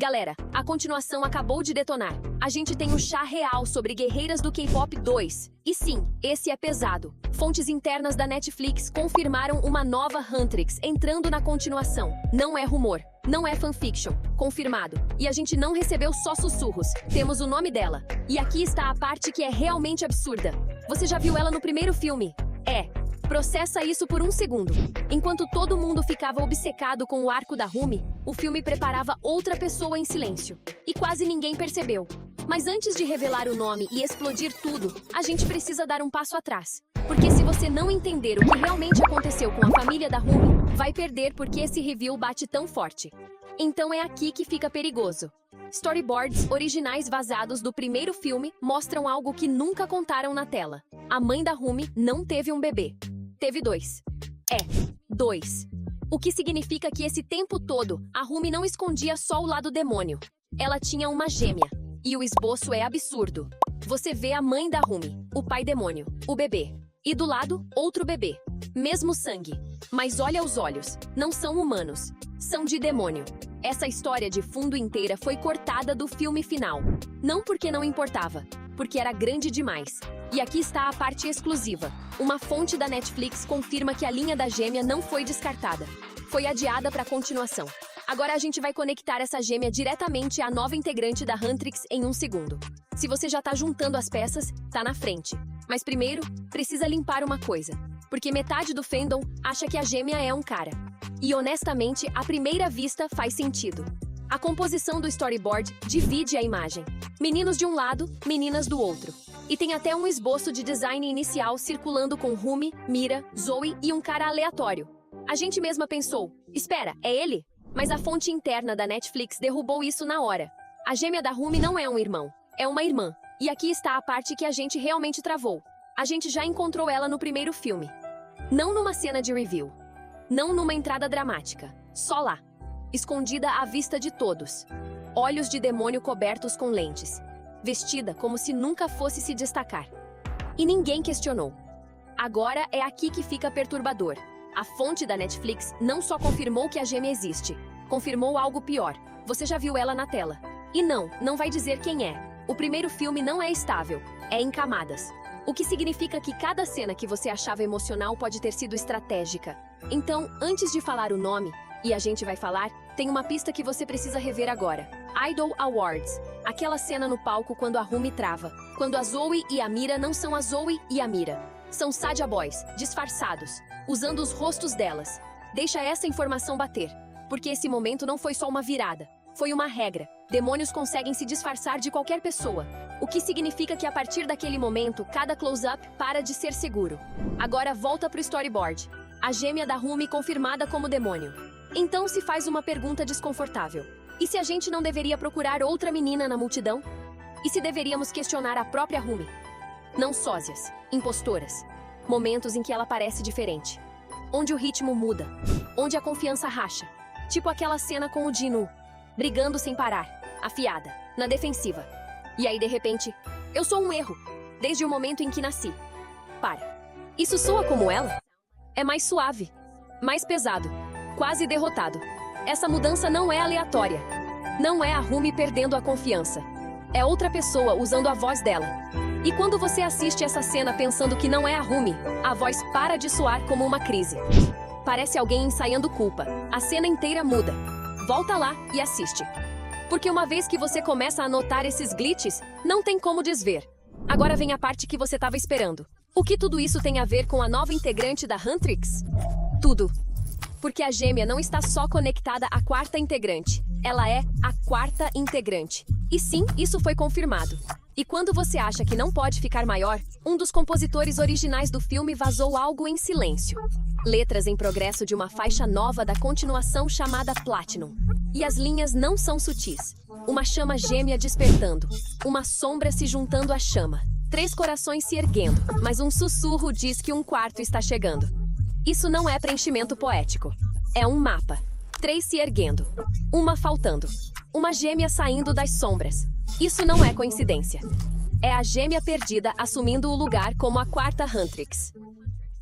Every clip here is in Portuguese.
Galera, a continuação acabou de detonar. A gente tem o chá real sobre Guerreiras do K-Pop 2. E sim, esse é pesado. Fontes internas da Netflix confirmaram uma nova Huntrix entrando na continuação. Não é rumor, não é fanfiction. Confirmado. E a gente não recebeu só sussurros. Temos o nome dela. E aqui está a parte que é realmente absurda. Você já viu ela no primeiro filme? Processa isso por um segundo. Enquanto todo mundo ficava obcecado com o arco da Rumi, o filme preparava outra pessoa em silêncio. E quase ninguém percebeu. Mas antes de revelar o nome e explodir tudo, a gente precisa dar um passo atrás. Porque se você não entender o que realmente aconteceu com a família da Rumi, vai perder porque esse reveal bate tão forte. Então é aqui que fica perigoso. Storyboards originais vazados do primeiro filme mostram algo que nunca contaram na tela. A mãe da Rumi não teve um bebê. Teve 2. 2. O que significa que esse tempo todo, a Rumi não escondia só o lado demônio. Ela tinha uma gêmea. E o esboço é absurdo. Você vê a mãe da Rumi, o pai demônio, o bebê. E do lado, outro bebê. Mesmo sangue. Mas olha os olhos. Não são humanos. São de demônio. Essa história de fundo inteira foi cortada do filme final. Não porque não importava, porque era grande demais. E aqui está a parte exclusiva. Uma fonte da Netflix confirma que a linha da gêmea não foi descartada. Foi adiada para continuação. Agora a gente vai conectar essa gêmea diretamente à nova integrante da Huntrix em um segundo. Se você já tá juntando as peças, tá na frente. Mas primeiro, precisa limpar uma coisa. Porque metade do fandom acha que a gêmea é um cara. E honestamente, à primeira vista faz sentido. A composição do storyboard divide a imagem. Meninos de um lado, meninas do outro. E tem até um esboço de design inicial circulando com Rumi, Mira, Zoe e um cara aleatório. A gente mesma pensou, espera, é ele? Mas a fonte interna da Netflix derrubou isso na hora. A gêmea da Rumi não é um irmão, é uma irmã. E aqui está a parte que a gente realmente travou. A gente já encontrou ela no primeiro filme. Não numa cena de review. Não numa entrada dramática. Só lá. Escondida à vista de todos. Olhos de demônio cobertos com lentes. Vestida como se nunca fosse se destacar. E ninguém questionou. Agora é aqui que fica perturbador. A fonte da Netflix não só confirmou que a gêmea existe, confirmou algo pior. Você já viu ela na tela. E não vai dizer quem é. O primeiro filme não é estável, é em camadas. O que significa que cada cena que você achava emocional pode ter sido estratégica. Então, antes de falar o nome, e a gente vai falar, tem uma pista que você precisa rever agora. Idol Awards. Aquela cena no palco quando a Rumi trava. Quando a Zoe e a Mira não são a Zoe e a Mira. São Sadia Boys, disfarçados, usando os rostos delas. Deixa essa informação bater. Porque esse momento não foi só uma virada. Foi uma regra. Demônios conseguem se disfarçar de qualquer pessoa. O que significa que a partir daquele momento, cada close-up para de ser seguro. Agora volta pro storyboard. A gêmea da Rumi confirmada como demônio. Então se faz uma pergunta desconfortável. E se a gente não deveria procurar outra menina na multidão? E se deveríamos questionar a própria Rumi? Não sósias, impostoras. Momentos em que ela parece diferente. Onde o ritmo muda. Onde a confiança racha. Tipo aquela cena com o Jinu. Brigando sem parar. Afiada. Na defensiva. E aí de repente, eu sou um erro. Desde o momento em que nasci. Para. Isso soa como ela? É mais suave. Mais pesado. Quase derrotado. Essa mudança não é aleatória. Não é a Rumi perdendo a confiança. É outra pessoa usando a voz dela. E quando você assiste essa cena pensando que não é a Rumi, a voz para de soar como uma crise. Parece alguém ensaiando culpa. A cena inteira muda. Volta lá e assiste. Porque uma vez que você começa a notar esses glitches, não tem como desver. Agora vem a parte que você estava esperando. O que tudo isso tem a ver com a nova integrante da Huntrix? Tudo. Porque a gêmea não está só conectada à quarta integrante. Ela é a quarta integrante. E sim, isso foi confirmado. E quando você acha que não pode ficar maior, um dos compositores originais do filme vazou algo em silêncio. Letras em progresso de uma faixa nova da continuação chamada Platinum. E as linhas não são sutis. Uma chama gêmea despertando. Uma sombra se juntando à chama. 3 corações se erguendo, mas um sussurro diz que um quarto está chegando. Isso não é preenchimento poético. É um mapa. 3 se erguendo. Uma faltando. Uma gêmea saindo das sombras. Isso não é coincidência. É a gêmea perdida assumindo o lugar como a quarta Huntrix.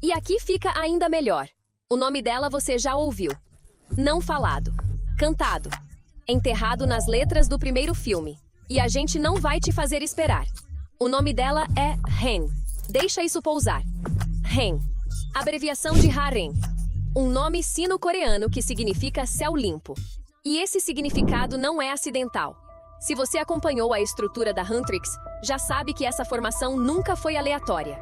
E aqui fica ainda melhor. O nome dela você já ouviu. Não falado. Cantado. enterrado nas letras do primeiro filme. E a gente não vai te fazer esperar. O nome dela é Ren. Deixa isso pousar. Ren. Abreviação de Harem. Um nome sino-coreano que significa céu limpo. E esse significado não é acidental. Se você acompanhou a estrutura da Huntrix, já sabe que essa formação nunca foi aleatória.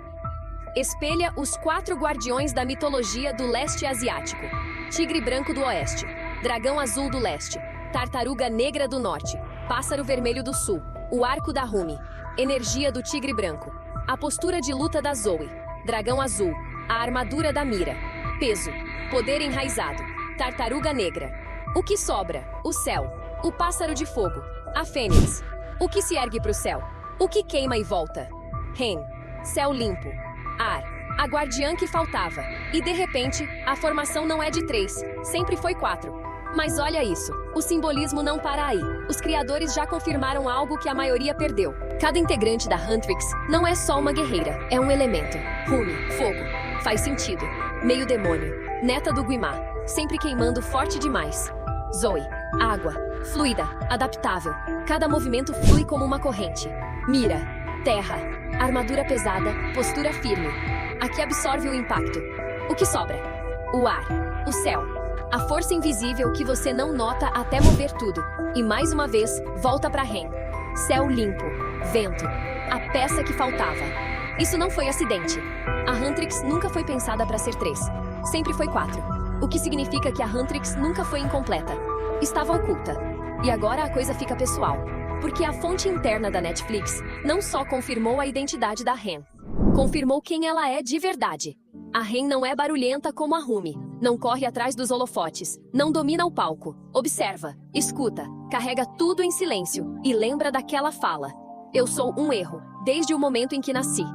Espelha os 4 guardiões da mitologia do leste asiático. Tigre branco do oeste, dragão azul do leste, tartaruga negra do norte, pássaro vermelho do sul, o arco da Rumi, energia do tigre branco, a postura de luta da Zoe, dragão azul, a armadura da Mira, peso, poder enraizado, tartaruga negra. O que sobra? O céu, o pássaro de fogo, a fênix. O que se ergue para o céu? O que queima e volta? Ren, céu limpo. Ar, a guardiã que faltava. E de repente, a formação não é de 3, sempre foi 4. Mas olha isso, o simbolismo não para aí. Os criadores já confirmaram algo que a maioria perdeu. Cada integrante da Huntrix não é só uma guerreira, é um elemento. Rumi, fogo. Faz sentido. Meio demônio. Neta do Guimá, sempre queimando forte demais. Zoe, água. Fluida, adaptável. Cada movimento flui como uma corrente. Mira, terra. Armadura pesada, postura firme. Aqui absorve o impacto. O que sobra? O ar, o céu. A força invisível que você não nota até mover tudo. E mais uma vez, volta para Ren. Céu limpo, vento. A peça que faltava. Isso não foi acidente. A Huntrix nunca foi pensada para ser 3. Sempre foi 4. O que significa que a Huntrix nunca foi incompleta. Estava oculta. E agora a coisa fica pessoal. Porque a fonte interna da Netflix não só confirmou a identidade da Ren, confirmou quem ela é de verdade. A Ren não é barulhenta como a Rumi, não corre atrás dos holofotes, não domina o palco, observa, escuta, carrega tudo em silêncio e lembra daquela fala. Eu sou um erro, desde o momento em que nasci.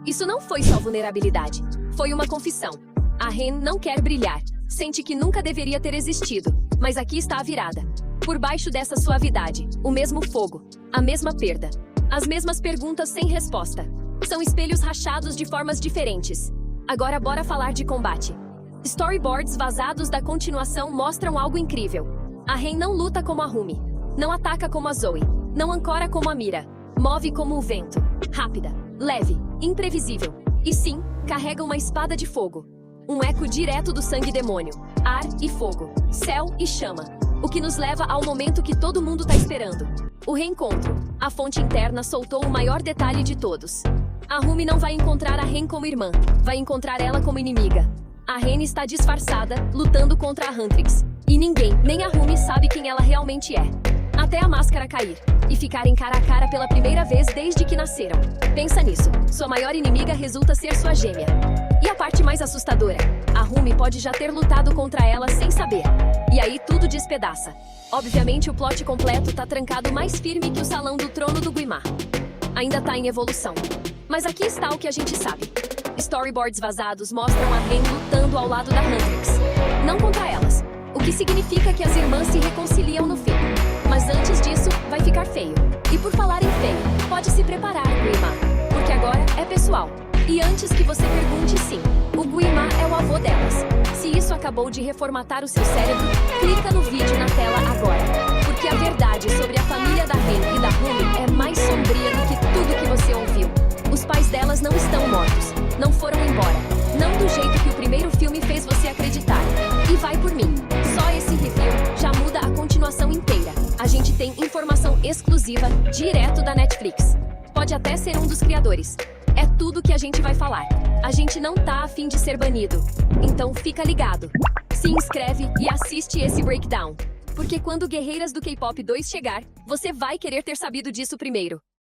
Isso não foi só vulnerabilidade, foi uma confissão. A Ren não quer brilhar, sente que nunca deveria ter existido, mas aqui está a virada. Por baixo dessa suavidade, o mesmo fogo, a mesma perda, as mesmas perguntas sem resposta. São espelhos rachados de formas diferentes. Agora bora falar de combate. Storyboards vazados da continuação mostram algo incrível. A Ren não luta como a Rumi, não ataca como a Zoe, não ancora como a Mira, move como o vento, rápida, leve, imprevisível. E sim, carrega uma espada de fogo. Um eco direto do sangue demônio, ar e fogo, céu e chama. O que nos leva ao momento que todo mundo tá esperando. O reencontro. A fonte interna soltou o maior detalhe de todos. A Rumi não vai encontrar a Ren como irmã, vai encontrar ela como inimiga. A Ren está disfarçada, lutando contra a Huntrix. E ninguém, nem a Rumi, sabe quem ela realmente é. Até a máscara cair. E ficarem cara a cara pela primeira vez desde que nasceram. Pensa nisso. Sua maior inimiga resulta ser sua gêmea. E a parte mais assustadora. A Rumi pode já ter lutado contra ela sem saber. E aí tudo despedaça. Obviamente o plot completo tá trancado mais firme que o salão do trono do Guimá. Ainda tá em evolução. Mas aqui está o que a gente sabe. Storyboards vazados mostram a Ren lutando ao lado da Huntrix. Não contra elas. O que significa que as irmãs se reconciliam no fim. Mas antes disso, vai ficar feio. E por falar em feio, pode se preparar, Guimá. Porque agora é pessoal. E antes que você pergunte, sim, o Guimá é o avô delas. Se isso acabou de reformatar o seu cérebro, clica no vídeo na tela agora. Porque a verdade sobre a família da Ren e da Rumi é mais sombria do que tudo que você ouviu. Os pais delas não estão mortos, não foram embora. Não do jeito que o primeiro filme fez você acreditar. E vai por mim. Só esse review já muda a continuação inteira. A gente tem informação exclusiva direto da Netflix. Pode até ser um dos criadores. É tudo que a gente vai falar. A gente não tá a fim de ser banido. Então fica ligado. Se inscreve e assiste esse breakdown. Porque quando Guerreiras do K-Pop 2 chegar, você vai querer ter sabido disso primeiro.